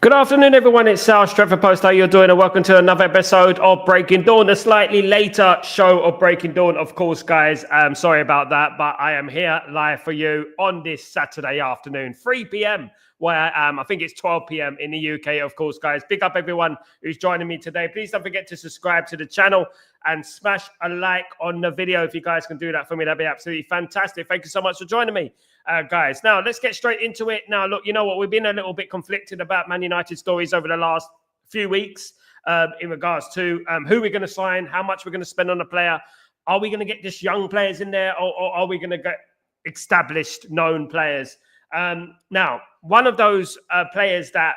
Good afternoon, everyone. It's Sal, Stretford Post. How you're doing? And welcome to another episode of Breaking Dawn, a slightly later show of Breaking Dawn. Of course, guys, sorry about that, but I am here live for you on this Saturday afternoon, 3 p.m. where I am. I think it's 12 p.m. in the UK, of course, guys. Big up everyone who's joining me today. Please don't forget to subscribe to the channel and smash a like on the video. If you guys can do that for me, that'd be absolutely fantastic. Thank you so much for joining me, guys. Now, let's get straight into it. Now, look, you know what? We've been a little bit conflicted about Man United stories over the last few weeks in regards to who we're going to sign, how much we're going to spend on a player. Are we going to get just young players in there, or are we going to get established, known players? Now, one of those players that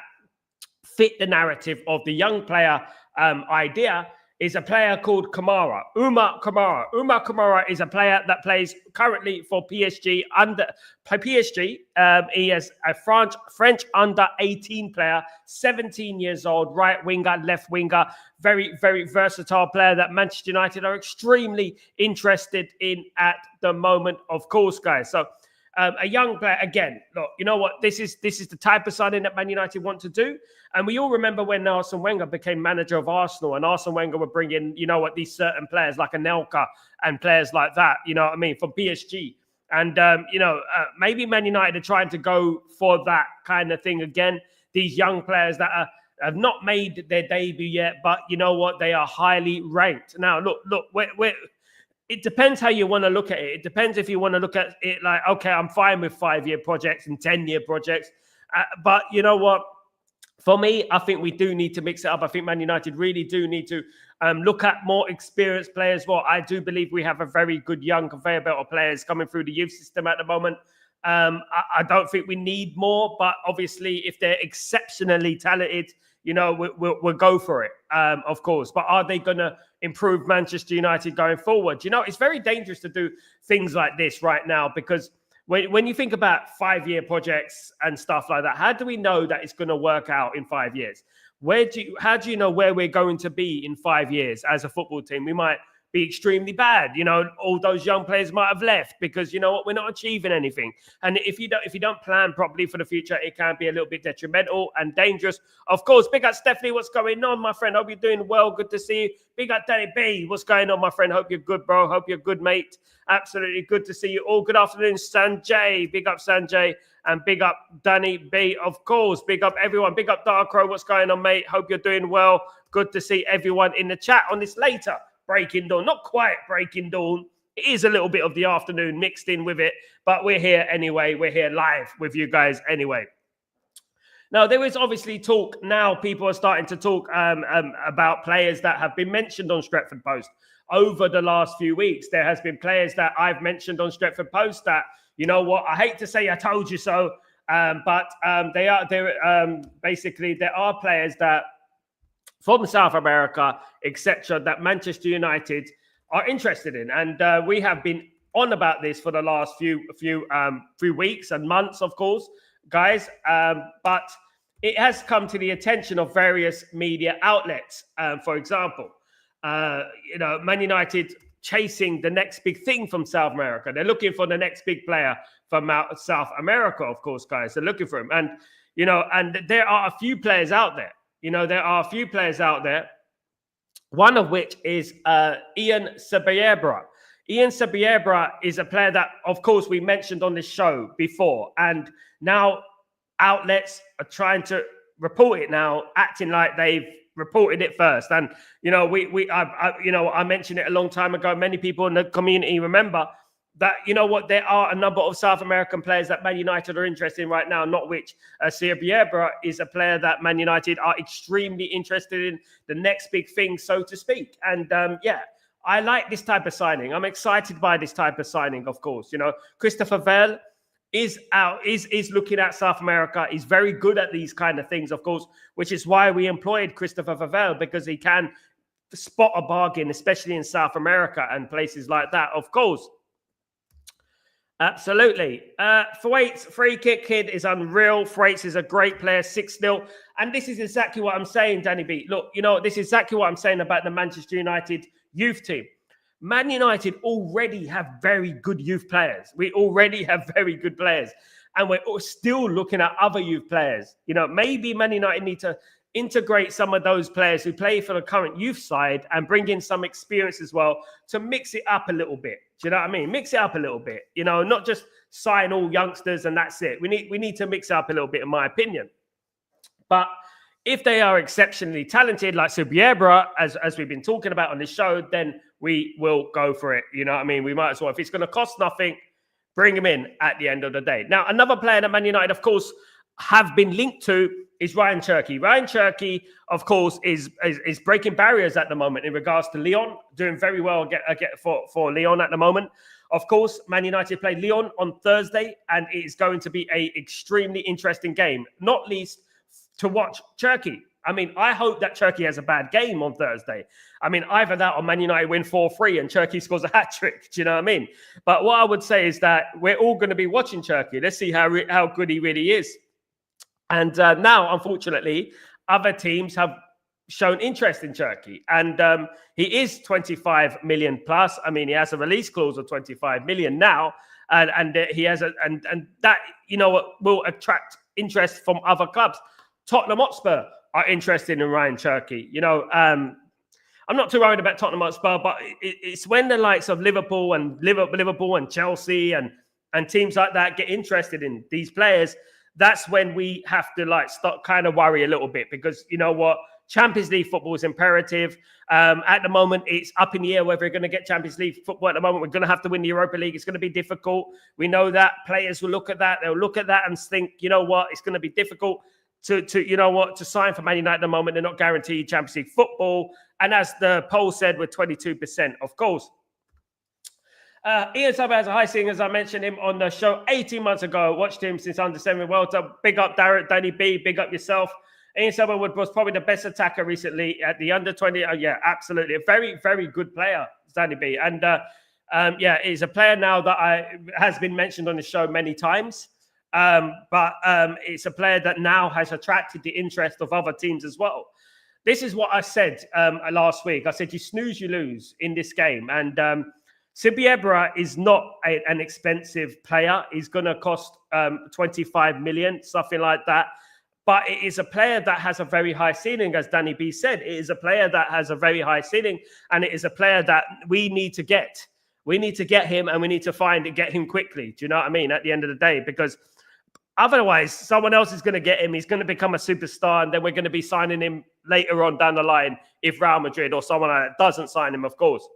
fit the narrative of the young player idea is a player called Kamara, Oumar Kamara. Oumar Kamara is a player that plays currently for PSG. He is a French under-18 player, 17 years old, right winger, left winger, very, very versatile player that Manchester United are extremely interested in at the moment, of course, guys. So a young player, again, look, you know what? This is the type of signing that Man United want to do. And we all remember when Arsene Wenger became manager of Arsenal, and Arsene Wenger would bring in, you know what, these certain players like Anelka and players like that, you know what I mean, from PSG. And, maybe Man United are trying to go for that kind of thing again. These young players that have not made their debut yet, but you know what? They are highly ranked. Now, look, it depends how you want to look at it. It depends if you want to look at it like, okay, I'm fine with 5-year projects and 10-year projects. But you know what? For me, I think we do need to mix it up. I think Man United really do need to look at more experienced players. Well, I do believe we have a very good young conveyor belt of players coming through the youth system at the moment. I don't think we need more, but obviously if they're exceptionally talented, you know, we'll go for it, of course. But are they going to improve Manchester United going forward? You know, it's very dangerous to do things like this right now because when you think about 5-year projects and stuff like that, how do we know that it's going to work out in 5 years? How do you know where we're going to be in 5 years as a football team? We might be extremely bad. You know, all those young players might have left because you know what, we're not achieving anything. And if you don't plan properly for the future, it can be a little bit detrimental and dangerous. Of course, big up Stephanie, what's going on, my friend? Hope you're doing well. Good to see you. Big up Danny B, what's going on, my friend? Hope you're good, bro. Hope you're good, mate. Absolutely good to see you all. Good afternoon, Sanjay. Big up Sanjay and big up Danny B, of course. Big up everyone. Big up Dark Crow. What's going on, mate? Hope you're doing well. Good to see everyone in the chat on this later Breaking Dawn. Not quite Breaking Dawn. It is a little bit of the afternoon mixed in with it, but we're here anyway. We're here live with you guys anyway. Now, there is obviously talk now. People are starting to talk about players that have been mentioned on Stretford Post over the last few weeks. There has been players that I've mentioned on Stretford Post that, you know what, I hate to say I told you so, but basically there are players that from South America, etc., that Manchester United are interested in. And we have been on about this for the last few weeks and months, of course, guys. But it has come to the attention of various media outlets. For example, Man United chasing the next big thing from South America. They're looking for the next big player from South America, of course, guys. They're looking for him. And, and there are a few players out there. There are a few players out there, one of which is Ian Sabiebra. Ian Sabiebra is a player that, of course, we mentioned on this show before. And now outlets are trying to report it now, acting like they've reported it first. And, I mentioned it a long time ago. Many people in the community remember that, there are a number of South American players that Man United are interested in right now, not which Sabiebra is a player that Man United are extremely interested in, the next big thing, so to speak. And I like this type of signing. I'm excited by this type of signing, of course. Christopher Vell is looking at South America. He's very good at these kind of things, of course, which is why we employed Christopher Vell, because he can spot a bargain, especially in South America and places like that, of course. Absolutely. Thwaites, free kick kid is unreal. Thwaites is a great player, 6-0. And this is exactly what I'm saying, Danny B. Look, this is exactly what I'm saying about the Manchester United youth team. Man United already have very good youth players. We already have very good players. and we're still looking at other youth players. You know, maybe Man United need to integrate some of those players who play for the current youth side and bring in some experience as well to mix it up a little bit. Do you know what I mean? Mix it up a little bit, you know, not just sign all youngsters and that's it. We need to mix it up a little bit, in my opinion. But if they are exceptionally talented, like Subiebra, as we've been talking about on this show, then we will go for it. You know what I mean? We might as well. If it's going to cost nothing, bring him in at the end of the day. Now, another player that Man United, of course, have been linked to is Ryan Cherki. Ryan Cherki, of course, is breaking barriers at the moment in regards to Lyon, doing very well for Lyon at the moment. Of course, Man United play Lyon on Thursday, and it is going to be an extremely interesting game, not least to watch Cherki. I mean, I hope that Cherki has a bad game on Thursday. I mean, either that or Man United win 4-3 and Cherki scores a hat-trick. Do you know what I mean? But what I would say is that we're all going to be watching Cherki. Let's see how good he really is. And now, unfortunately, other teams have shown interest in Cherki. And he is 25 million plus. I mean, he has a release clause of 25 million now. And he has and that, you know, will attract interest from other clubs. Tottenham Hotspur are interested in Ryan Cherki. You know, I'm not too worried about Tottenham Hotspur, but it's when the likes of Liverpool and Chelsea and teams like that get interested in these players, that's when we have to start kind of worry a little bit, because you know what? Champions League football is imperative. At the moment, it's up in the air whether we're going to get Champions League football. At the moment, we're going to have to win the Europa League. It's going to be difficult. We know that. Players will look at that. They'll look at that and think, you know what? It's going to be difficult to sign for Man United at the moment. They're not guaranteed Champions League football. And as the poll said, we're 22%, of course. Ian Summer has a high ceiling, as I mentioned him on the show 18 months ago. Watched him since under 7 World Cup. Big up Danny B. Big up yourself. Ian Summer was probably the best attacker recently at the under 20. Yeah, absolutely. A very, very good player, Danny B. And he's a player now that has been mentioned on the show many times. But it's a player that now has attracted the interest of other teams as well. This is what I said last week. I said, you snooze, you lose in this game. And Subiebra is not an expensive player. He's going to cost 25 million, something like that. But it is a player that has a very high ceiling, as Danny B said. It is a player that has a very high ceiling, and it is a player that we need to get. We need to get him, and we need to get him quickly. Do you know what I mean? At the end of the day, because otherwise, someone else is going to get him. He's going to become a superstar, and then we're going to be signing him later on down the line if Real Madrid or someone like that doesn't sign him, of course.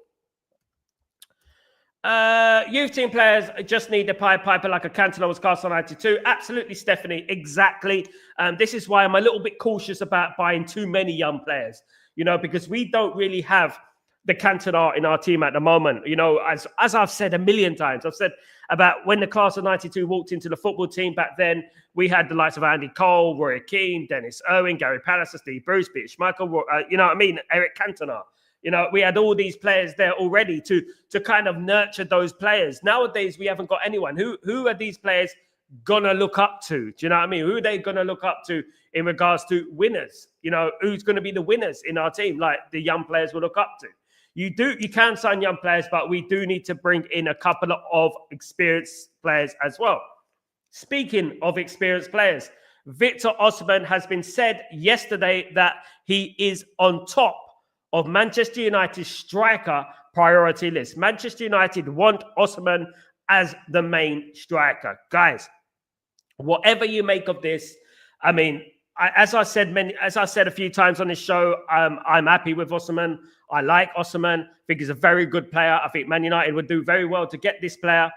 Youth team players just need a piper like a Cantona was cast on 92. Absolutely, Stephanie. Exactly. This is why I'm a little bit cautious about buying too many young players, you know, because we don't really have the Cantona in our team at the moment. You know, as I've said a million times, I've said about when the class of 92 walked into the football team back then, we had the likes of Andy Cole, Roy Keane, Dennis Irwin, Gary Pallister, Steve Bruce, Peter Schmeichel, you know what I mean? Eric Cantona. You know, we had all these players there already to kind of nurture those players. Nowadays, we haven't got anyone. Who are these players going to look up to? Do you know what I mean? Who are they going to look up to in regards to winners? You know, who's going to be the winners in our team, like the young players will look up to? You can sign young players, but we do need to bring in a couple of experienced players as well. Speaking of experienced players, Victor Osimhen has been said yesterday that he is on top of Manchester United's striker priority list. Manchester United want Osimhen as the main striker. Guys, whatever you make of this, I mean, as I said a few times on this show, I'm happy with Osimhen. I like Osimhen. I think he's a very good player. I think Man United would do very well to get this player.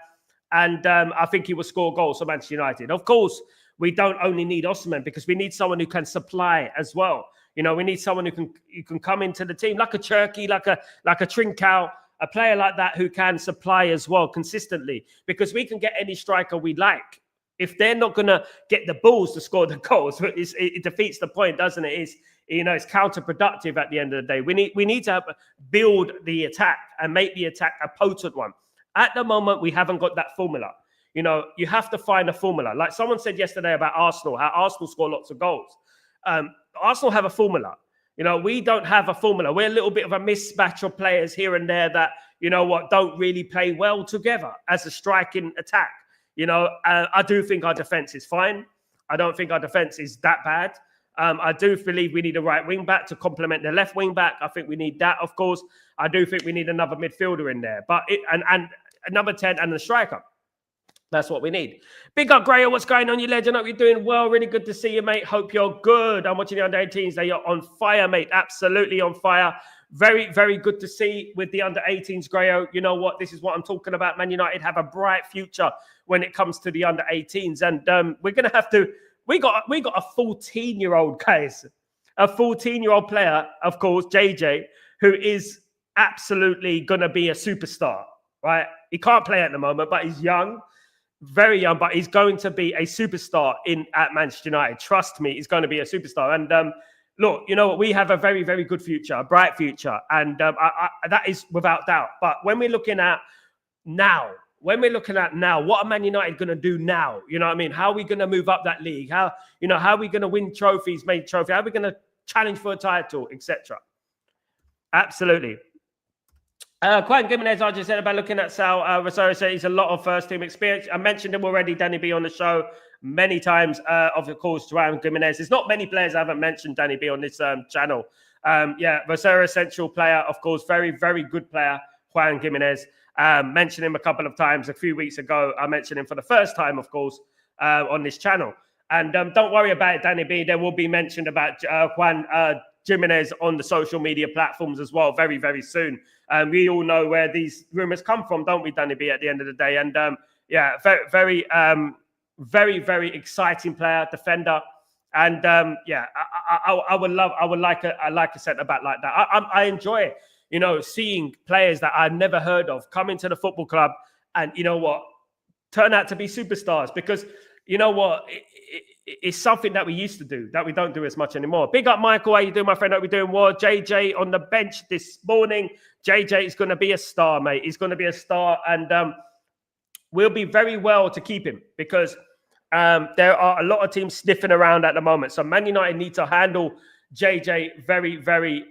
And I think he will score goals for Manchester United. Of course, we don't only need Osimhen, because we need someone who can supply as well. You know, we need someone who can come into the team, like a Cherki, like a Trincao, a player like that who can supply as well consistently, because we can get any striker we like. If they're not going to get the balls to score the goals, it defeats the point, doesn't it? It's counterproductive at the end of the day. We need to build the attack and make the attack a potent one. At the moment, we haven't got that formula. You know, you have to find a formula. Like someone said yesterday about Arsenal, how Arsenal score lots of goals. Arsenal have a formula. You know, we don't have a formula. We're a little bit of a mismatch of players here and there that, you know what, don't really play well together as a striking attack. I do think our defense is fine. I don't think our defense is that bad. I do believe we need a right wing back to complement the left wing back. I think we need that, of course. I do think we need another midfielder in there, but and number 10 and the striker. That's what we need. Big up, Grayer. What's going on, you legend? Hope you're doing well. Really good to see you, mate. Hope you're good. I'm watching the under-18s. They are on fire, mate. Absolutely on fire. Very, very good to see with the under-18s, Grayer. You know what? This is what I'm talking about. Man United have a bright future when it comes to the under-18s. And we're going to have to... We got a 14-year-old, guys. A 14-year-old player, of course, JJ, who is absolutely going to be a superstar, right? He can't play at the moment, but he's young. Very young, but he's going to be a superstar at Manchester United. Trust me, he's going to be a superstar. And look, you know what? We have a very, very good future, a bright future. And that is without doubt. But when we're looking at now, what are Man United going to do now? You know what I mean? How are we going to move up that league? How are we going to win trophies, make trophies? How are we going to challenge for a title, etc.? Absolutely. Quite Gimenez, I just said about looking at Sal Rosario said he's a lot of first team experience. I mentioned him already, Danny B, on the show many times. Of course, Juan Gimenez. There's not many players I haven't mentioned Danny B on this channel. Rosario essential player, of course, very, very good player, Juan Gimenez. Mentioned him a couple of times a few weeks ago. I mentioned him for the first time, of course, on this channel. And don't worry about it, Danny B. There will be mentioned about Juan Gimenez on the social media platforms as well very, very soon. We all know where these rumors come from, don't we, Danny B, at the end of the day? And very, very exciting player, defender. And I would like a centre back like that. I enjoy it, seeing players that I've never heard of come into the football club and, turn out to be superstars. Because, it's something that we used to do that we don't do as much anymore. Big up, Michael. How you doing, my friend? Hope you're doing well. JJ on the bench this morning. JJ is going to be a star, mate. He's going to be a star. And we'll be very well to keep him because there are a lot of teams sniffing around at the moment. So Man United need to handle JJ very, very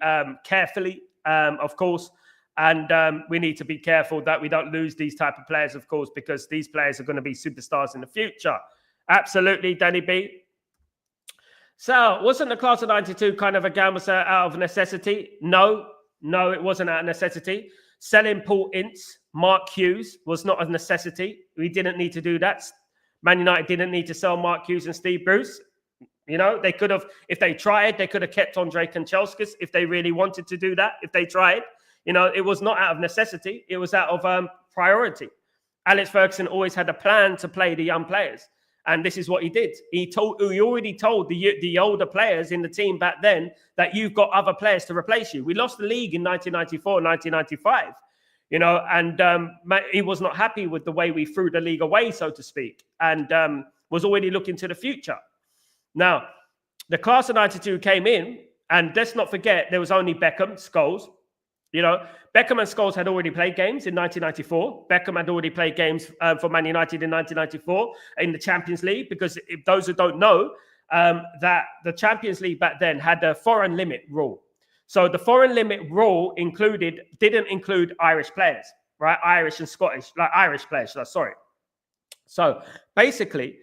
carefully, of course. And we need to be careful that we don't lose these type of players, of course, because these players are going to be superstars in the future. Absolutely, Danny B. So, wasn't the class of 92 kind of a gamble out of necessity? No, it wasn't out of necessity. Selling Paul Ince, Mark Hughes was not a necessity. We didn't need to do that. Man United didn't need to sell Mark Hughes and Steve Bruce. They could have, if they tried, they could have kept Andre Kanchelskis if they really wanted to do that, if they tried. It was not out of necessity. It was out of priority. Alex Ferguson always had a plan to play the young players. And this is what he did. He already told the older players in the team back then that you've got other players to replace you. We lost the league in 1994, 1995, and he was not happy with the way we threw the league away, so to speak, and was already looking to the future. Now, the class of 92 came in, and let's not forget, there was only Beckham, Scholes. Beckham and Scholes had already played games in 1994. Beckham had already played games for Man United in 1994 in the Champions League, because if those who don't know, that the Champions League back then had a foreign limit rule. So the foreign limit rule didn't include Irish players, right? Irish and Scottish, like Irish players, sorry. So basically,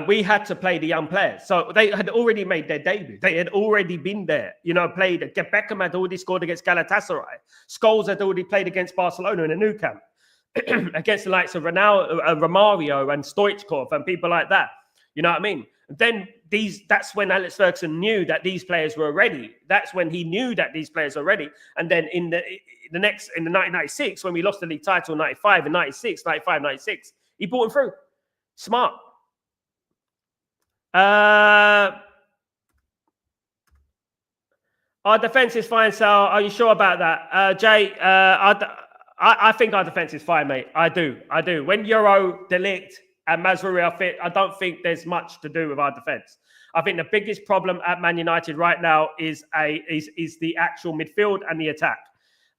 we had to play the young players. So they had already made their debut. They had already been there, played. Beckham had already scored against Galatasaray. Scholes had already played against Barcelona in a new camp, against the likes of Romario and Stoichkov and people like that. You know what I mean? Then that's when Alex Ferguson knew that these players were ready. That's when he knew that these players are ready. And then in the 1996, when we lost the league title in 95 and 96, 95, 96, he brought him through. Smart. Our defense is fine, Sal. Are you sure about that? Jay, I think our defense is fine, mate. I do. When Euro, De Ligt, and Mazraoui are fit, I don't think there's much to do with our defense. I think the biggest problem at Man United right now is the actual midfield and the attack.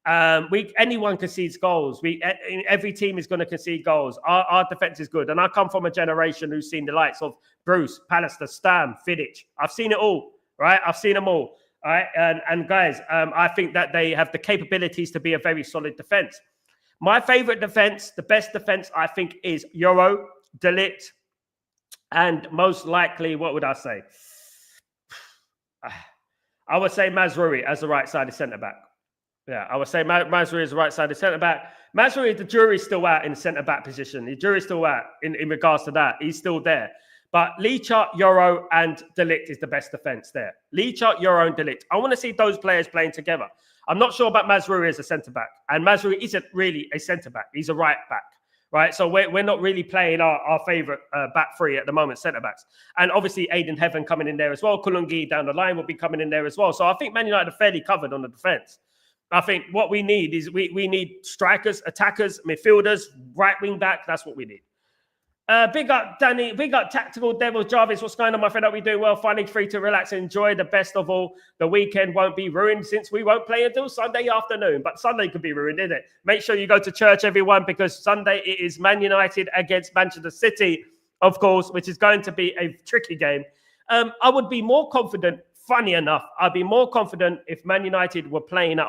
Anyone concedes goals. Every team is going to concede goals. Our defense is good, and I come from a generation who's seen the likes of Bruce, Pallister, Stam, Vidic. I've seen it all, right? I've seen them all, all right? And guys, I think that they have the capabilities to be a very solid defense. My favorite defense, the best defense, I think, is Euro, De Ligt, and most likely, what would I say? I would say Mazraoui as the right-sided centre-back. Yeah, I would say Mazraoui is the right-sided centre-back. Mazraoui, the jury's still out in the centre-back position. The jury's still out in regards to that. He's still there. But Lichart, Yoro, and De Ligt is the best defence there. Lichart, Yoro, and De Ligt. I want to see those players playing together. I'm not sure about Mazraoui as a centre-back. And Mazraoui isn't really a centre-back. He's a right-back. Right, so we're not really playing our favourite back three at the moment, centre-backs. And obviously Aiden Heaven coming in there as well. Kulungi down the line will be coming in there as well. So I think Man United are fairly covered on the defence. I think what we need is we need strikers, attackers, midfielders, right wing back. That's what we need. Big up, Danny. Big up, Tactical Devils. Jarvis, what's going on, my friend? Are we doing well? Finding free to relax and enjoy. The best of all, the weekend won't be ruined since we won't play until Sunday afternoon. But Sunday could be ruined, isn't it? Make sure you go to church, everyone, because Sunday it is Man United against Manchester City, of course, which is going to be a tricky game. I would be more confident. Funny enough, I'd be more confident if Man United were playing at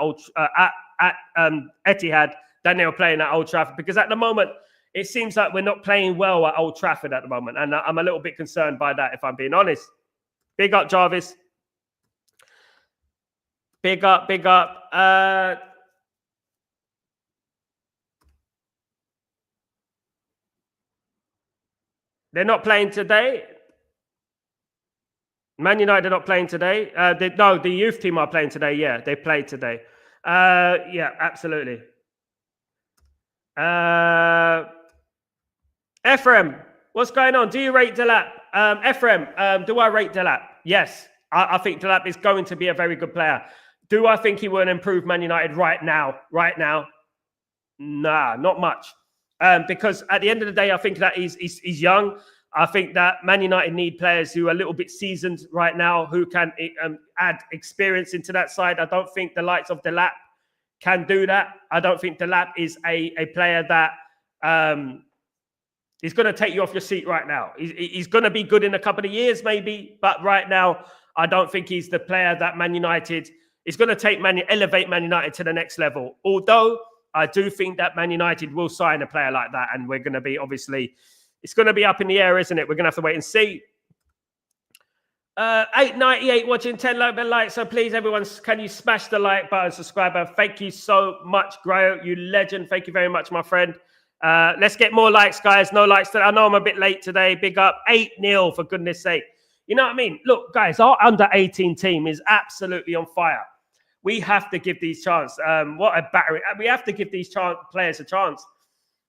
Etihad than they were playing at Old Trafford, because at the moment, it seems like we're not playing well at Old Trafford at the moment. And I'm a little bit concerned by that, if I'm being honest. Big up, Jarvis. Big up, big up. They're not playing today. Man United are not playing today. No, the youth team are playing today. Yeah, they played today. Yeah, absolutely. Ephraim, what's going on? Do you rate Delap? Ephraim, do I rate Delap? Yes. I think Delap is going to be a very good player. Do I think he will improve Man United right now? Right now? Nah, not much. Because at the end of the day, I think that he's young. I think that Man United need players who are a little bit seasoned right now, who can add experience into that side. I don't think the likes of Delap can do that. I don't think Delap is a player that... he's going to take you off your seat right now. He's going to be good in a couple of years, maybe. But right now, I don't think he's the player that Man United is going to elevate Man United to the next level. Although I do think that Man United will sign a player like that. And we're going to be, obviously, it's going to be up in the air, isn't it? We're going to have to wait and see. 898 watching, 10 likes. So please, everyone, can you smash the like button, subscribe button? Thank you so much, Grayo. You legend. Thank you very much, my friend. Let's get more likes, guys. No likes today. I know I'm a bit late today. Big up. 8-0, for goodness sake. You know what I mean? Look, guys, our under-18 team is absolutely on fire. We have to give these chance. What a battery. We have to give these players a chance.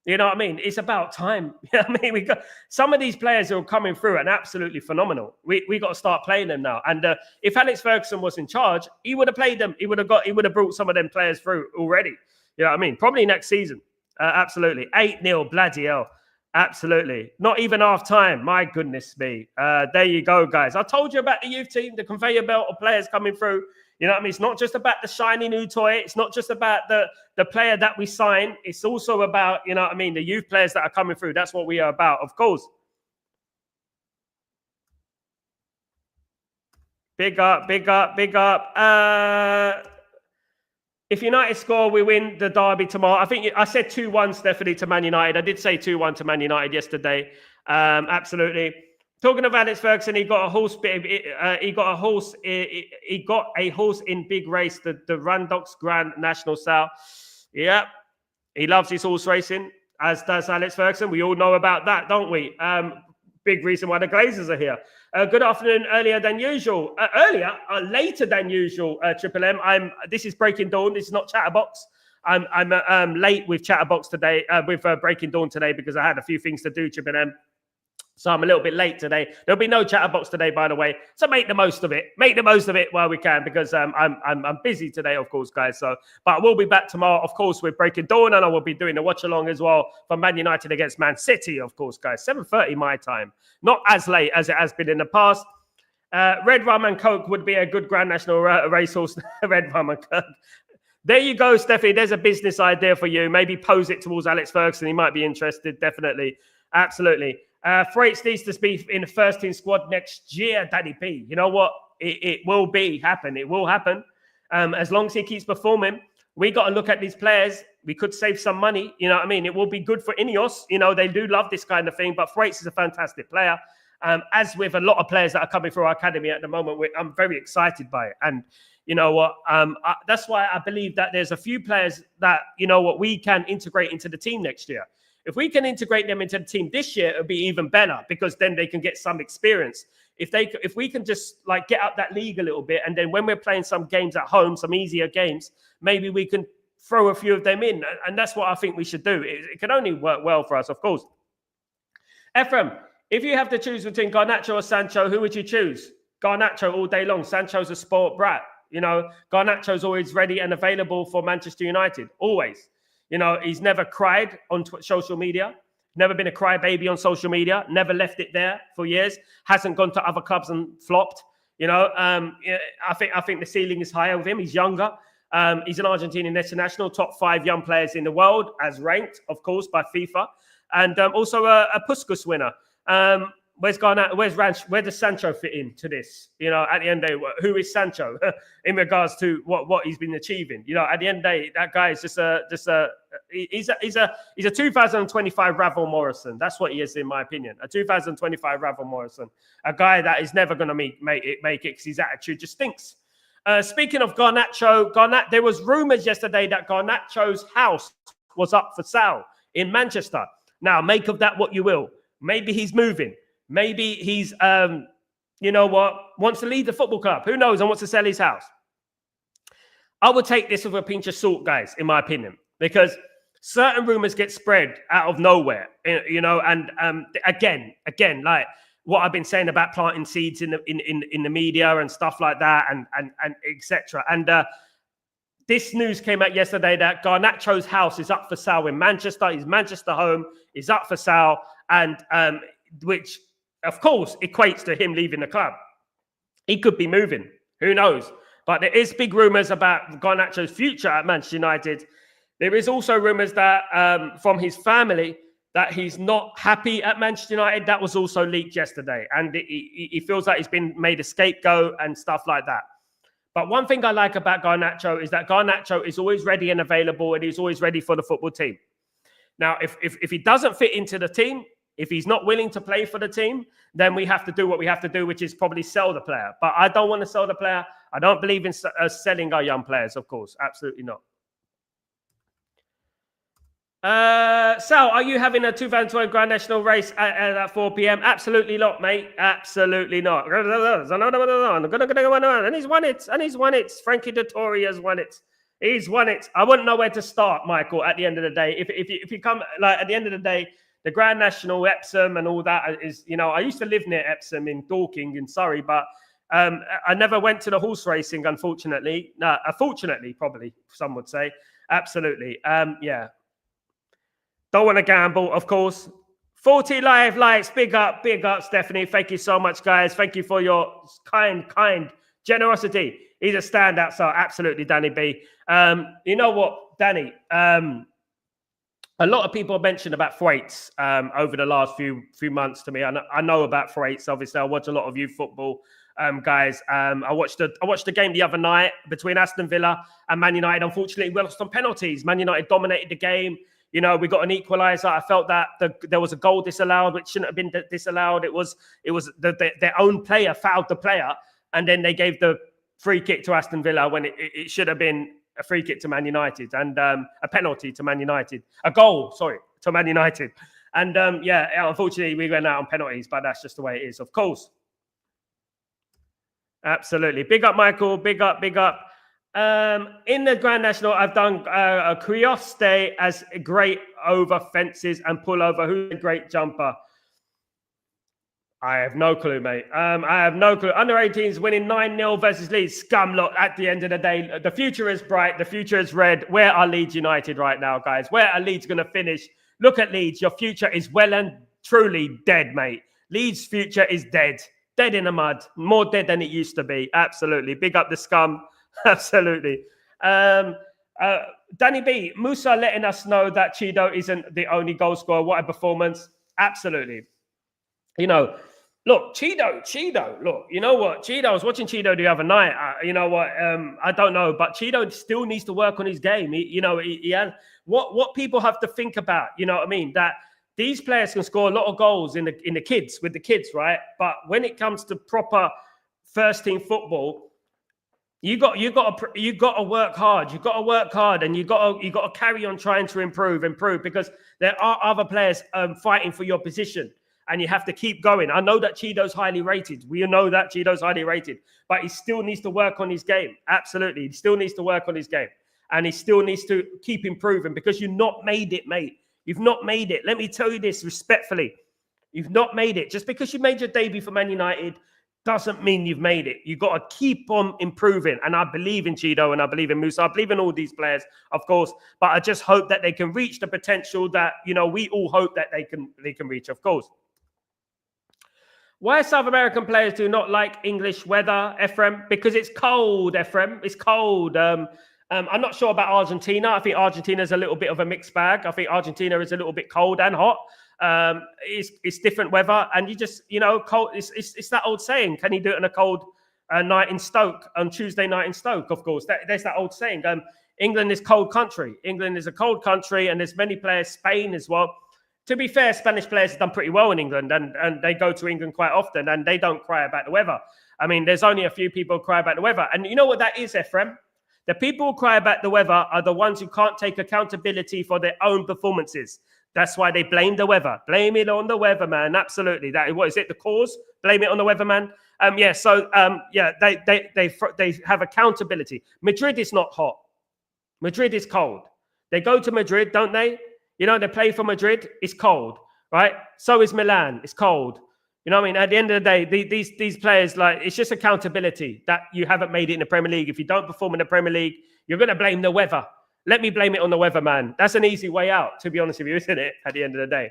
You know what I mean? It's about time. You know what I mean? We got some of these players who are coming through and absolutely phenomenal. We got to start playing them now. And if Alex Ferguson was in charge, he would have played them. He would have brought some of them players through already. You know what I mean? Probably next season. Absolutely. 8-0, bloody hell. Absolutely. Not even half time. My goodness me. There you go, guys. I told you about the youth team, the conveyor belt of players coming through. You know what I mean? It's not just about the shiny new toy. It's not just about the player that we sign. It's also about, you know what I mean, the youth players that are coming through. That's what we are about, of course. Big up, big up, big up. If United score, we win the derby tomorrow. I think I said 2-1, Stephanie, to Man United. I did say 2-1 to Man United yesterday. Absolutely. Talking of Alex Ferguson, he got a horse. He got a horse in big race, the Randox Grand National South. Yeah, he loves his horse racing, as does Alex Ferguson. We all know about that, don't we? Big reason why the Glazers are here. Good afternoon. Later than usual, Triple M. This is Breaking Dawn. This is not Chatterbox. I'm late with Chatterbox today, with Breaking Dawn today, because I had a few things to do, Triple M. So I'm a little bit late today. There'll be no Chatterbox today, by the way. So make the most of it. Make the most of it while we can, because I'm busy today, of course, guys. So, but we'll be back tomorrow, of course, with Breaking Dawn, and I will be doing a watch along as well for Man United against Man City, of course, guys. 7:30 my time. Not as late as it has been in the past. Red Rum and Coke would be a good Grand National racehorse. Red Rum and Coke. There you go, Steffi. There's a business idea for you. Maybe pose it towards Alex Ferguson. He might be interested. Definitely. Absolutely. Freights needs to be in the first team squad next year, Daddy P. You know what? It will happen. It will happen. As long as he keeps performing, we got to look at these players. we could save some money. You know what I mean? It will be good for Ineos. You know, they do love this kind of thing. But Thwaites is a fantastic player. As with a lot of players that are coming through our academy at the moment, I'm very excited by it. And you know what? That's why I believe that there's a few players that, you know what, we can integrate into the team next year. If we can integrate them into the team this year, it'll be even better because then they can get some experience. If we can just like get up that league a little bit, and then when we're playing some games at home, some easier games, maybe we can throw a few of them in. And that's what I think we should do. It can only work well for us, of course. Ephraim, if you have to choose between Garnacho or Sancho, who would you choose? Garnacho all day long. Sancho's a sport brat. You know, Garnacho's always ready and available for Manchester United. Always. You know, he's never cried on social media. Never been a crybaby on social media. Never left it there for years. Hasn't gone to other clubs and flopped. You know, I think the ceiling is higher with him. He's younger. He's an Argentinian international, top 5 young players in the world, as ranked, of course, by FIFA, and also a Puskas winner. Where's Garnacho? Where does Sancho fit into this? You know, at the end of the day, who is Sancho in regards to what he's been achieving? You know, at the end of the day, that guy is he's a 2025 Ravel Morrison. That's what he is, in my opinion. A 2025 Ravel Morrison, a guy that is never going to make it because his attitude just stinks. Speaking of Garnacho, there was rumours yesterday that Garnacho's house was up for sale in Manchester. Now, make of that what you will. Maybe he's moving. Maybe he's, you know what, wants to leave the football club. Who knows, and wants to sell his house. I would take this with a pinch of salt, guys, in my opinion, because certain rumors get spread out of nowhere, you know, and again, like what I've been saying about planting seeds in the media and stuff like that, and etc. And this news came out yesterday that Garnacho's house is up for sale in Manchester. His Manchester home is up for sale, and which, of course, equates to him leaving the club. He could be moving. Who knows? But there is big rumours about Garnacho's future at Manchester United. There is also rumours that from his family that he's not happy at Manchester United. That was also leaked yesterday. And he feels like he's been made a scapegoat and stuff like that. But one thing I like about Garnacho is that Garnacho is always ready and available, and he's always ready for the football team. Now, if he doesn't fit into the team, if he's not willing to play for the team, then we have to do what we have to do, which is probably sell the player. But I don't want to sell the player. I don't believe in selling our young players, of course. Absolutely not. Sal, are you having a 2020 Grand National race at 4 p.m.? Absolutely not, mate. Absolutely not. And he's won it. And he's won it. Frankie Dettori has won it. He's won it. I wouldn't know where to start, Michael, at the end of the day. If you come, like, at the end of the day, the Grand National, Epsom and all that is, you know, I used to live near Epsom in Dorking in Surrey, but I never went to the horse racing, unfortunately. No, fortunately, probably, some would say. Absolutely. Yeah. Don't want to gamble, of course. 40 live likes. Big up, Stephanie. Thank you so much, guys. Thank you for your kind generosity. He's a standout, so absolutely, Danny B. You know what, Danny? A lot of people mentioned about Thwaites over the last few months to me. I know about Thwaites. Obviously, I watch a lot of youth football, guys. I watched the game the other night between Aston Villa and Man United. Unfortunately, we lost on penalties. Man United dominated the game. You know, we got an equaliser. I felt that there was a goal disallowed, which shouldn't have been disallowed. It was their own player fouled the player, and then they gave the free kick to Aston Villa when it should have been a free kick to Man United, and a penalty to Man United. A goal, sorry, to Man United. And yeah, unfortunately, we went out on penalties, but that's just the way it is, of course. Absolutely. Big up, Michael. Big up. In the Grand National, I've done a Crioste as great over fences and pullover. Who's a great jumper? I have no clue, mate. I have no clue. Under 18s winning 9-0 versus Leeds. Scumlot at the end of the day. The future is bright. The future is red. Where are Leeds United right now, guys? Where are Leeds going to finish? Look at Leeds. Your future is well and truly dead, mate. Leeds' future is dead. Dead in the mud. More dead than it used to be. Absolutely. Big up the scum. Absolutely. Danny B, Musa letting us know that Chido isn't the only goal scorer. What a performance. Absolutely. You know, Look, Cheeto. Look, you know what? Cheeto, I was watching Cheeto the other night. You know what? I don't know, but Cheeto still needs to work on his game. He has what people have to think about. You know what I mean? That these players can score a lot of goals in the kids with the kids, right? But when it comes to proper first team football, you got to work hard. You got to work hard, and you got to carry on trying to improve, because there are other players fighting for your position. And you have to keep going. I know that Cheeto's highly rated. We know that Cheeto's highly rated. But he still needs to work on his game. Absolutely. He still needs to work on his game. And he still needs to keep improving, because you've not made it, mate. You've not made it. Let me tell you this respectfully. You've not made it. Just because you made your debut for Man United doesn't mean you've made it. You've got to keep on improving. And I believe in Cheeto, and I believe in Musa. I believe in all these players, of course. But I just hope that they can reach the potential that, we all hope that they can reach, of course. Why South American players do not like English weather, Ephraim? Because it's cold, Ephraim. It's cold. I'm not sure about Argentina. I think Argentina is a little bit of a mixed bag. I think Argentina is a little bit cold and hot. It's different weather, and you just, cold. It's that old saying: can you do it on a cold night in Stoke, on Tuesday night in Stoke? Of course, there's that old saying. England is cold country. England is a cold country, and there's many players. Spain as well. To be fair, Spanish players have done pretty well in England, and they go to England quite often, and they don't cry about the weather. I mean, there's only a few people who cry about the weather. And you know what that is, Ephraim? The people who cry about the weather are the ones who can't take accountability for their own performances. That's why they blame the weather. Blame it on the weather, man. Absolutely. What is it? The cause? Blame it on the weather, man. They have accountability. Madrid is not hot. Madrid is cold. They go to Madrid, don't they? They play for Madrid. It's cold, right? So is Milan. It's cold. You know what I mean? At the end of the day, these players, it's just accountability that you haven't made it in the Premier League. If you don't perform in the Premier League, you're going to blame the weather. Let me blame it on the weather, man. That's an easy way out, to be honest with you, isn't it? At the end of the day.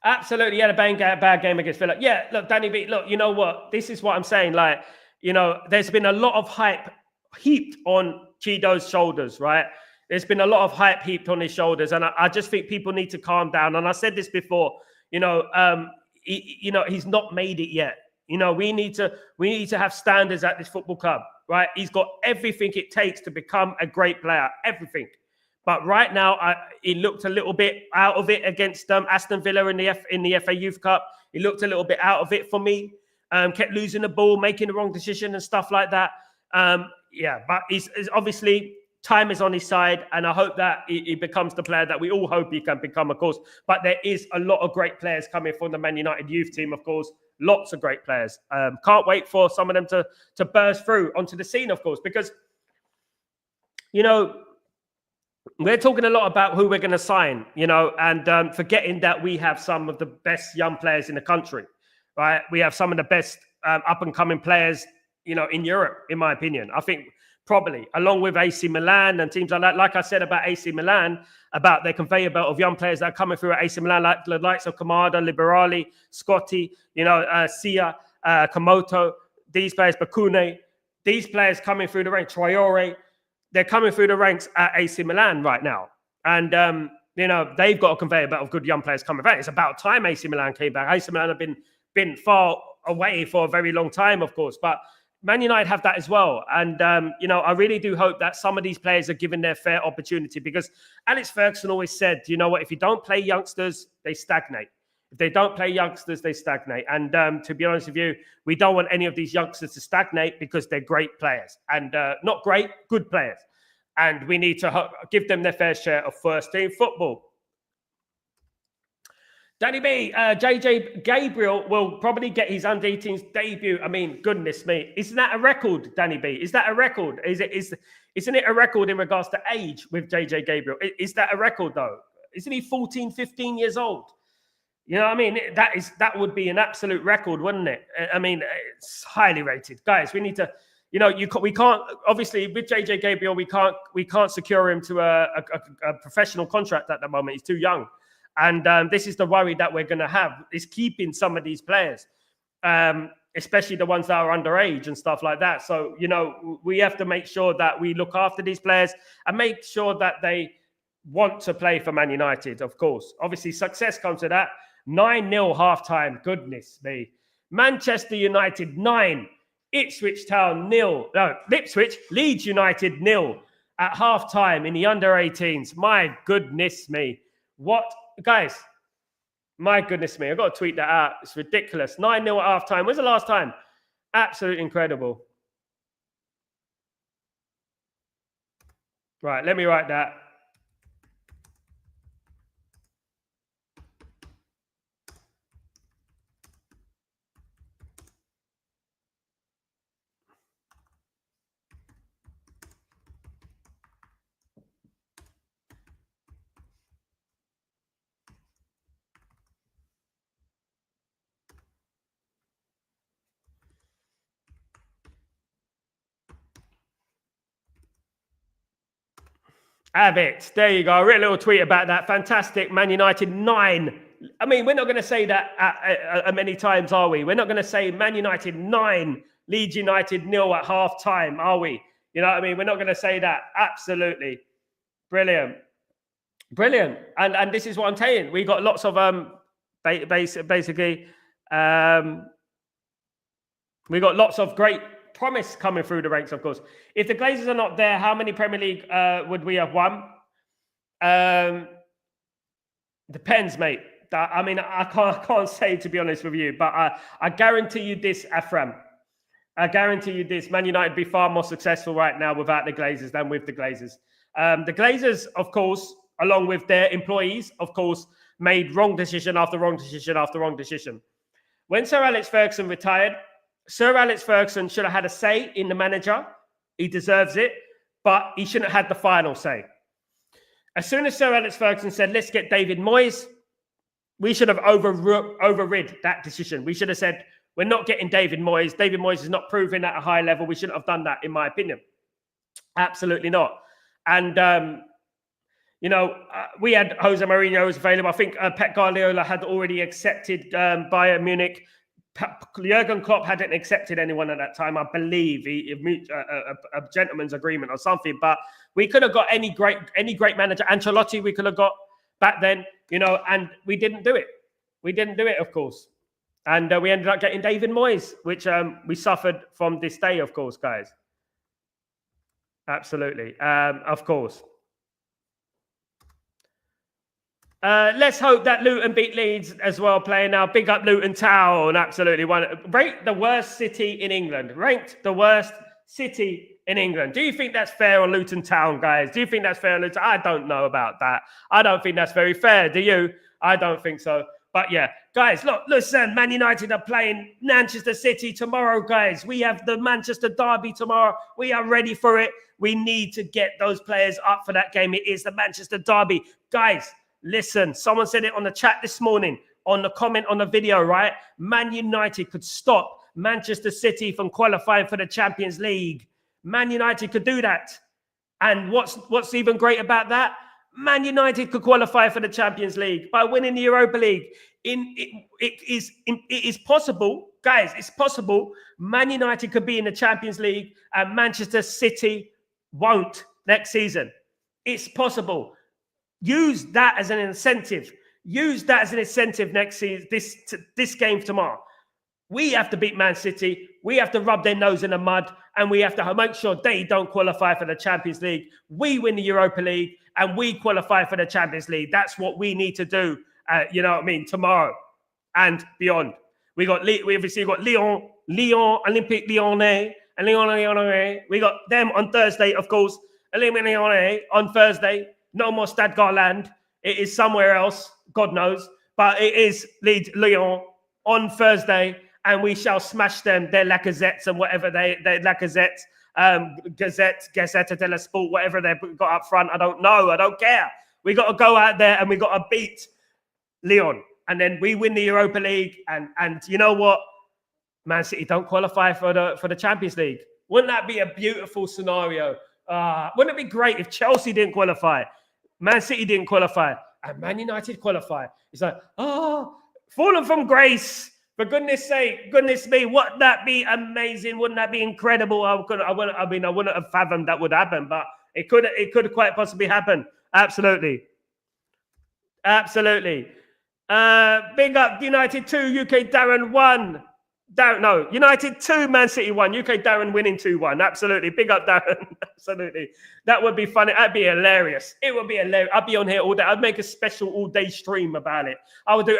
Absolutely. He had a bad game against Villa. Yeah, look, Danny B, look, you know what? This is what I'm saying. There's been a lot of hype heaped on Cheeto's shoulders, right? There's been a lot of hype heaped on his shoulders, and I just think people need to calm down. And I said this before, he's not made it yet. We need to have standards at this football club, right? He's got everything it takes to become a great player, everything. But right now, he looked a little bit out of it against Aston Villa in the FA Youth Cup. He looked a little bit out of it for me. Kept losing the ball, making the wrong decision and stuff like that. But he's obviously. Time is on his side, and I hope that he becomes the player that we all hope he can become, of course. But there is a lot of great players coming from the Man United youth team, of course. Lots of great players. Can't wait for some of them to burst through onto the scene, of course, because, we're talking a lot about who we're going to sign, and forgetting that we have some of the best young players in the country, right? We have some of the best up-and-coming players, in Europe, in my opinion. I think probably, along with AC Milan and teams like that. Like I said about AC Milan, about their conveyor belt of young players that are coming through at AC Milan, like the likes of Kamada, Liberali, Scotti, Sia, Komoto, these players, Bakune, these players coming through the ranks, Traore, they're coming through the ranks at AC Milan right now. And, they've got a conveyor belt of good young players coming back. It's about time AC Milan came back. AC Milan have been far away for a very long time, of course, but Man United have that as well. And, I really do hope that some of these players are given their fair opportunity, because Alex Ferguson always said, if you don't play youngsters, they stagnate. If they don't play youngsters, they stagnate. And to be honest with you, we don't want any of these youngsters to stagnate, because they're great players. And not great, good players. And we need to give them their fair share of first-team football. Danny B, JJ Gabriel will probably get his under-18s debut. I mean, goodness me. Isn't that a record, Danny B? Is that a record? Isn't it a record in regards to age with JJ Gabriel? Is that a record, though? Isn't he 14, 15 years old? You know what I mean? That would be an absolute record, wouldn't it? I mean, it's highly rated. Guys, we need to, we can't, obviously, with JJ Gabriel, we can't secure him to a professional contract at the moment. He's too young. And this is the worry that we're going to have, is keeping some of these players, especially the ones that are underage and stuff like that. So, we have to make sure that we look after these players and make sure that they want to play for Man United, of course. Obviously, success comes to that. 9-0 halftime. Goodness me. Manchester United 9. Ipswich Town 0. No, Leeds United 0 at halftime in the under 18s. My goodness me. What, guys? My goodness me. I've got to tweet that out. It's ridiculous. 9-0 at halftime. When's the last time? Absolutely incredible. Right, let me write that. Have it. There you go. I wrote a little tweet about that. Fantastic. Man United 9. I mean, we're not going to say that many times, are we? We're not going to say Man United 9, Leeds United 0 at half time, are we? You know what I mean? We're not going to say that. Absolutely. Brilliant. Brilliant. And this is what I'm saying. We got lots of basically we got lots of great promise coming through the ranks, of course. If the Glazers are not there, how many Premier League would we have won? Depends, mate. I mean, I can't say, to be honest with you, but I guarantee you this, Afram. I guarantee you this. Man United would be far more successful right now without the Glazers than with the Glazers. The Glazers, of course, along with their employees, of course, made wrong decision after wrong decision after wrong decision. When Sir Alex Ferguson retired, Sir Alex Ferguson should have had a say in the manager. He deserves it, but he shouldn't have had the final say. As soon as Sir Alex Ferguson said, let's get David Moyes, we should have overrid that decision. We should have said, we're not getting David Moyes. David Moyes is not proving at a high level. We shouldn't have done that, in my opinion. Absolutely not. And, we had Jose Mourinho was available. I think Pep Guardiola had already accepted Bayern Munich. Jurgen Klopp hadn't accepted anyone at that time. I believe a gentleman's agreement or something. But we could have got any great manager. Ancelotti we could have got back then, and we didn't do it. We didn't do it, of course. And we ended up getting David Moyes, which we suffered from this day, of course, guys. Absolutely. Of course. Let's hope that Luton beat Leeds as well, playing now. Big up Luton Town, absolutely. Ranked the worst city in England. Ranked the worst city in England. Do you think that's fair on Luton Town, guys? Do you think that's fair on Luton? I don't know about that. I don't think that's very fair. Do you? I don't think so. But yeah, guys, listen, Man United are playing Manchester City tomorrow, guys. We have the Manchester Derby tomorrow. We are ready for it. We need to get those players up for that game. It is the Manchester Derby. Guys, listen, someone said it on the chat this morning, on the comment on the video, right? Man United could stop Manchester City from qualifying for the Champions League. Man United could do that. And what's even great about that? Man United could qualify for the Champions League by winning the Europa League. It is possible, guys, it's possible. Man United could be in the Champions League and Manchester City won't next season. It's possible. Use that as an incentive. Use that as an incentive next season, this game tomorrow. We have to beat Man City. We have to rub their nose in the mud, and we have to make sure they don't qualify for the Champions League. We win the Europa League, and we qualify for the Champions League. That's what we need to do. You know what I mean? Tomorrow and beyond. We obviously got Lyon, Olympique Lyonnais, and Lyon. We got them on Thursday, of course. Olympique Lyonnais on Thursday. No more Stade Garland. It is somewhere else, God knows. But it is Lyon on Thursday, and we shall smash them. Their Lacazettes and whatever their Lacazettes, Gazzetta dello Sport, whatever they've got up front. I don't know. I don't care. We got to go out there and we got to beat Lyon. And then we win the Europa League. And you know what? Man City don't qualify for the Champions League. Wouldn't that be a beautiful scenario? Wouldn't it be great if Chelsea didn't qualify? Man City didn't qualify. And Man United qualify. It's like, fallen from grace. For goodness sake, goodness me, wouldn't that be amazing? Wouldn't that be incredible? I wouldn't have fathomed that would happen, but it could quite possibly happen. Absolutely. Absolutely. Big up United 2, UK Darren 1. No, United 2, Man City 1. UK Darren winning 2-1. Absolutely. Big up Darren. Absolutely. That would be funny. That'd be hilarious. It would be hilarious. I'd be on here all day. I'd make a special all-day stream about it. I would do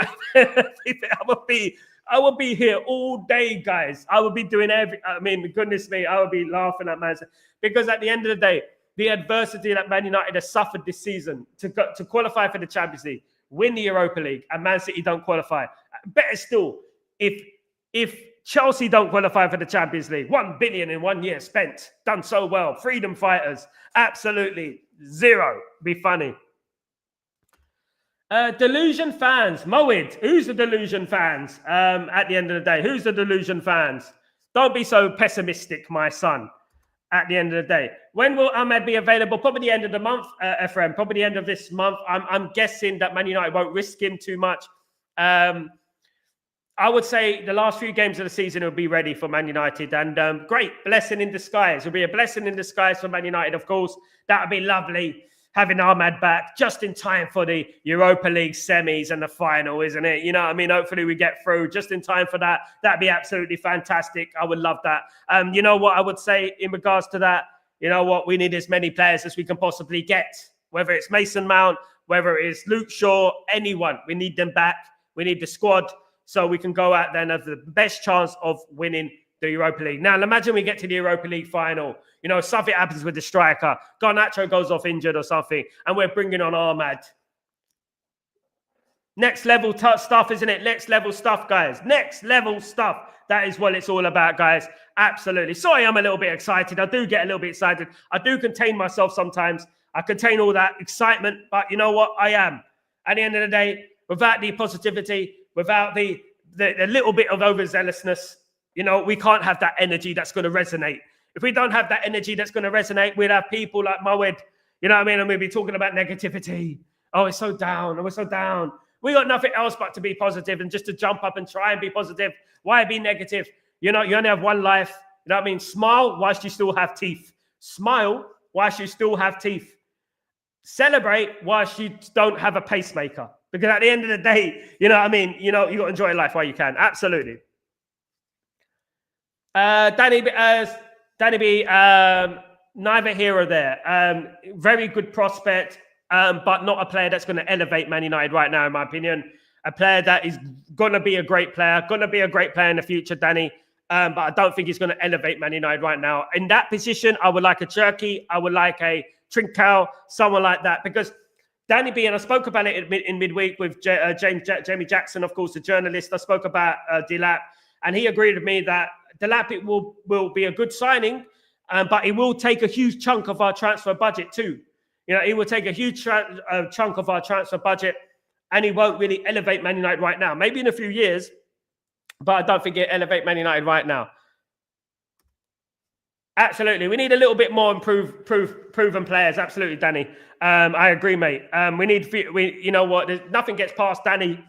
I would be here all day, guys. I would be doing goodness me, I would be laughing at Man City. Because at the end of the day, the adversity that Man United has suffered this season to qualify for the Champions League, win the Europa League, and Man City don't qualify. Better still, if Chelsea don't qualify for the Champions League, 1 billion in 1 year spent, done so well, freedom fighters, absolutely zero. Be funny. Delusion fans, Moed, who's the Delusion fans? At the end of the day, who's the Delusion fans? Don't be so pessimistic, my son. At the end of the day, when will Ahmed be available? Probably the end of the month, Ephraim. Probably the end of this month. I'm guessing that Man United won't risk him too much. I would say the last few games of the season will be ready for Man United, and great blessing in disguise. It'll be a blessing in disguise for Man United, of course. That would be lovely having Ahmad back just in time for the Europa League semis and the final, isn't it? You know what I mean? Hopefully we get through just in time for that. That'd be absolutely fantastic. I would love that. You know what I would say in regards to that? You know what? We need as many players as we can possibly get, whether it's Mason Mount, whether it's Luke Shaw, anyone. We need them back. We need the squad so we can go out there and have the best chance of winning the Europa League. Now, imagine we get to the Europa League final. You know, something happens with the striker. Garnacho goes off injured or something, and we're bringing on Ahmad. Next level stuff, isn't it? Next level stuff, guys. Next level stuff. That is what it's all about, guys. Absolutely. Sorry, I'm a little bit excited. I do get a little bit excited. I do contain myself sometimes. I contain all that excitement, but you know what? I am. At the end of the day, without the positivity, without the little bit of overzealousness, you know, we can't have that energy that's going to resonate. If we don't have that energy that's going to resonate, we'd have people like Moed, you know what I mean? And we'd be talking about negativity. Oh, it's so down. Oh, we're so down. We got nothing else but to be positive and just to jump up and try and be positive. Why be negative? You know, you only have one life. You know what I mean? Smile whilst you still have teeth. Smile whilst you still have teeth. Celebrate whilst you don't have a pacemaker. Because at the end of the day, you know what I mean? You know, you got to enjoy life while you can. Absolutely. Danny B, neither here or there. Very good prospect, but not a player that's going to elevate Man United right now, in my opinion. A player that is going to be a great player, in the future, Danny. But I don't think he's going to elevate Man United right now. In that position, I would like a Cherky. I would like a Trincao, someone like that. Because Danny B, and I spoke about it in midweek with Jamie Jackson, of course, the journalist. I spoke about Delap, and he agreed with me that Delap will be a good signing, but it will take a huge chunk of our transfer budget too. You know, it will take a huge chunk of our transfer budget, and he won't really elevate Man United right now. Maybe in a few years, but I don't think it'll elevate Man United right now. Absolutely. We need a little bit more proven players. Absolutely, Danny. I agree, mate. You know what? Nothing gets past Danny.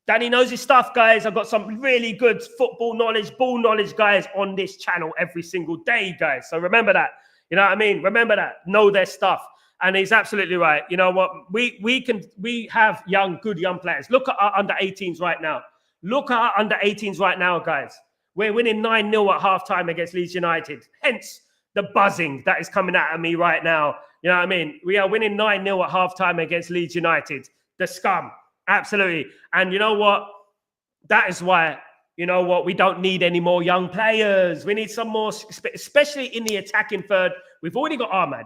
Danny knows his stuff, guys. I've got some really good football knowledge, ball knowledge, guys, on this channel every single day, guys. So remember that. You know what I mean? Remember that. Know their stuff. And he's absolutely right. You know what? We have good young players. Look at our under 18s right now. Look at our under 18s right now, guys. We're winning 9-0 at halftime against Leeds United. Hence the buzzing that is coming out of me right now. You know what I mean? We are winning 9-0 at halftime against Leeds United. The scum. Absolutely. And you know what? That is why, you know what? We don't need any more young players. We need some more, especially in the attacking third. We've already got Ahmad.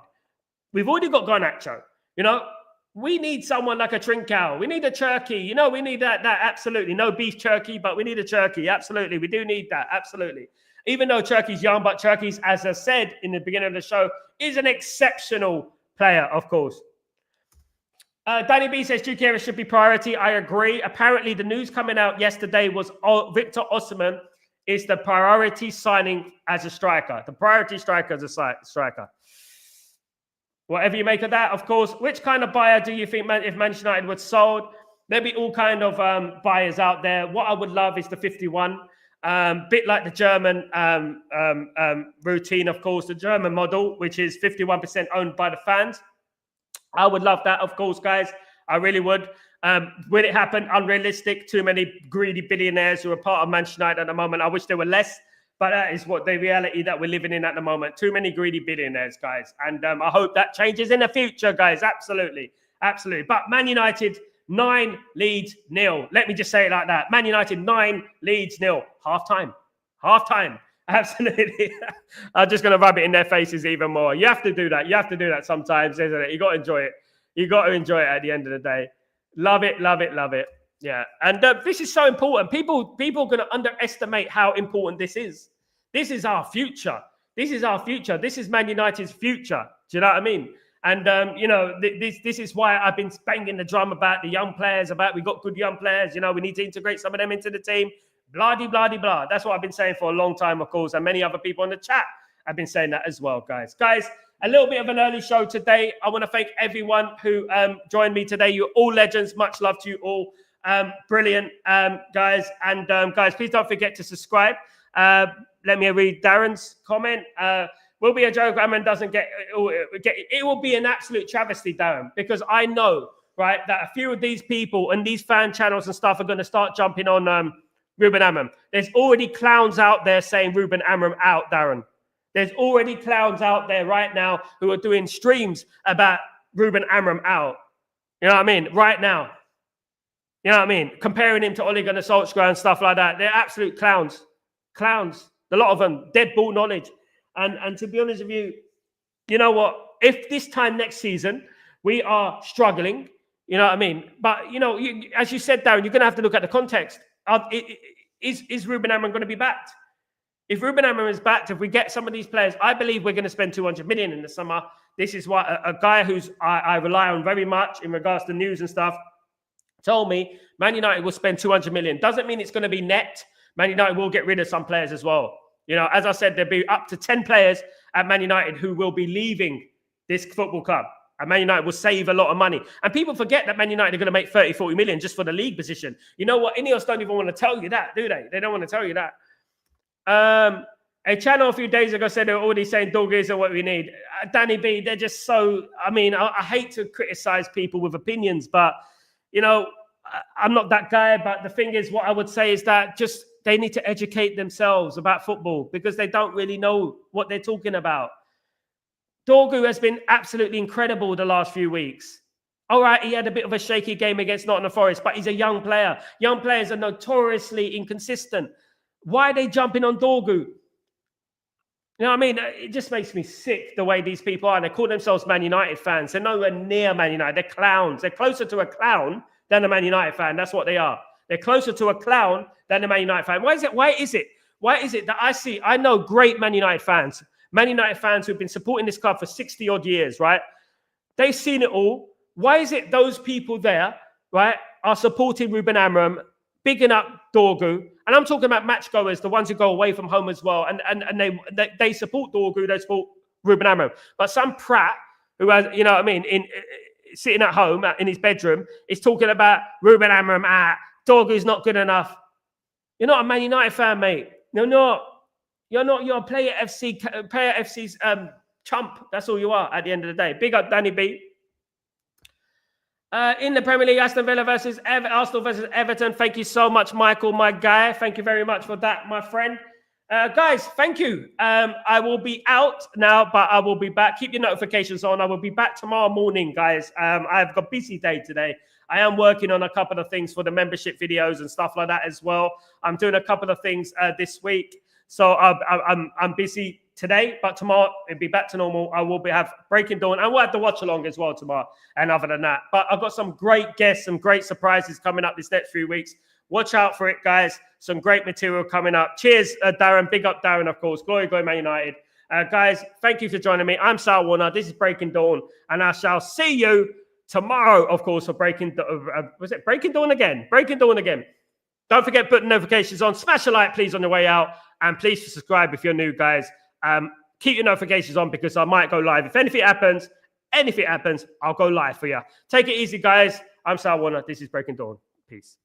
We've already got Garnacho. You know, we need someone like a Trincao. We need a Cherky. You know, we need that absolutely. No beef Cherky, but we need a Cherky. Absolutely. We do need that. Absolutely. Even though Cherky's young, but Cherky's, as I said in the beginning of the show, is an exceptional player, of course. Danny B says Duke should be priority. I agree. Apparently, the news coming out yesterday was Victor Osimhen is the priority signing as a striker. The priority striker as a striker. Whatever you make of that, of course. Which kind of buyer do you think if Manchester United was sold? There'll be all kind of buyers out there. What I would love is the 51. Bit like the German routine, of course, the German model, which is 51% owned by the fans. I would love that, of course, guys. I really would. Will it happen? Unrealistic. Too many greedy billionaires who are part of Manchester United at the moment. I wish there were less, but that is what the reality that we're living in at the moment. Too many greedy billionaires, guys. And I hope that changes in the future, guys. Absolutely. Absolutely. But Man United, 9 Leeds 0. Let me just say it like that. Man United, 9 Leeds 0. Half time. Absolutely. I'm just going to rub it in their faces even more. You have to do that. You have to do that sometimes, isn't it? You got to enjoy it. You got to enjoy it at the end of the day. Love it, love it, love it. Yeah. And this is so important. People are going to underestimate how important this is. This is our future. This is our future. This is Man United's future. Do you know what I mean? And, this is why I've been banging the drum about the young players, about we got good young players. We need to integrate some of them into the team. Blah-de-blah-de-blah. That's what I've been saying for a long time, of course. And many other people in the chat have been saying that as well, guys. Guys, a little bit of an early show today. I want to thank everyone who joined me today. You're all legends. Much love to you all. Brilliant, guys. And guys, please don't forget to subscribe. Let me read Darren's comment. Will be a joke. Amman doesn't get it will be an absolute travesty, Darren, because I know, right, that a few of these people and these fan channels and stuff are going to start jumping on Ruben Amram. There's already clowns out there saying Ruben Amram out, Darren. There's already clowns out there right now who are doing streams about Ruben Amram out. You know what I mean? Right now. You know what I mean? Comparing him to Ole Gunnar Solskjaer and stuff like that. They're absolute clowns. Clowns. A lot of them. Dead ball knowledge. And to be honest with you, you know what? If this time next season we are struggling, you know what I mean? But, as you said, Darren, you're going to have to look at the context. Is Ruben Amram going to be backed? If Ruben Amram is backed, if we get some of these players, I believe we're going to spend 200 million in the summer. This is what a guy who's I rely on very much in regards to news and stuff told me. Man United will spend 200 million. Doesn't mean it's going to be net. Man United will get rid of some players as well. As I said, there'll be up to 10 players at Man United who will be leaving this football club. And Man United will save a lot of money. And people forget that Man United are going to make 30, 40 million just for the league position. You know what? Ineos don't even want to tell you that, do they? They don't want to tell you that. A channel a few days ago said they were already saying Dorgu isn't what we need. Danny B, they're just so... I hate to criticize people with opinions, but, I'm not that guy. But the thing is, what I would say is that just they need to educate themselves about football because they don't really know what they're talking about. Dorgu has been absolutely incredible the last few weeks. All right, he had a bit of a shaky game against Nottingham Forest, but he's a young player. Young players are notoriously inconsistent. Why are they jumping on Dorgu? You know what I mean? It just makes me sick the way these people are. They call themselves Man United fans. They're nowhere near Man United. They're clowns. They're closer to a clown than a Man United fan. That's what they are. They're closer to a clown than a Man United fan. Why is it that I know great Man United fans, who've been supporting this club for 60 odd years, right? They've seen it all. Why is it those people there, right, are supporting Ruben Amram, bigging up Dorgu? And I'm talking about match goers, the ones who go away from home as well. And they support Dorgu, they support Ruben Amram. But some prat who has, you know what I mean, sitting at home in his bedroom is talking about Ruben Amram, Dorgu's not good enough. You're not a Man United fan, mate. You're not. You're not. You're a Player FC's chump. That's all you are at the end of the day. Big up, Danny B. In the Premier League, Arsenal versus Everton. Thank you so much, Michael, my guy. Thank you very much for that, my friend. Guys, thank you. I will be out now, but I will be back. Keep your notifications on. I will be back tomorrow morning, guys. I've got a busy day today. I am working on a couple of things for the membership videos and stuff like that as well. I'm doing a couple of things this week. So I'm busy today, but tomorrow it'll be back to normal. I will have Breaking Dawn, and we'll have the watch along as well tomorrow. And other than that, but I've got some great guests, some great surprises coming up this next few weeks. Watch out for it, guys. Some great material coming up. Cheers, Darren. Big up, Darren, of course. Glory, glory, Man United. Guys, thank you for joining me. I'm Sal Warner. This is Breaking Dawn, and I shall see you tomorrow, of course, for Breaking Dawn again? Breaking Dawn again. Don't forget, put the notifications on. Smash a like, please, on your way out. And please subscribe if you're new, guys. Keep your notifications on because I might go live. If anything happens, I'll go live for you. Take it easy, guys. I'm Sal Warner. This is Breaking Dawn. Peace.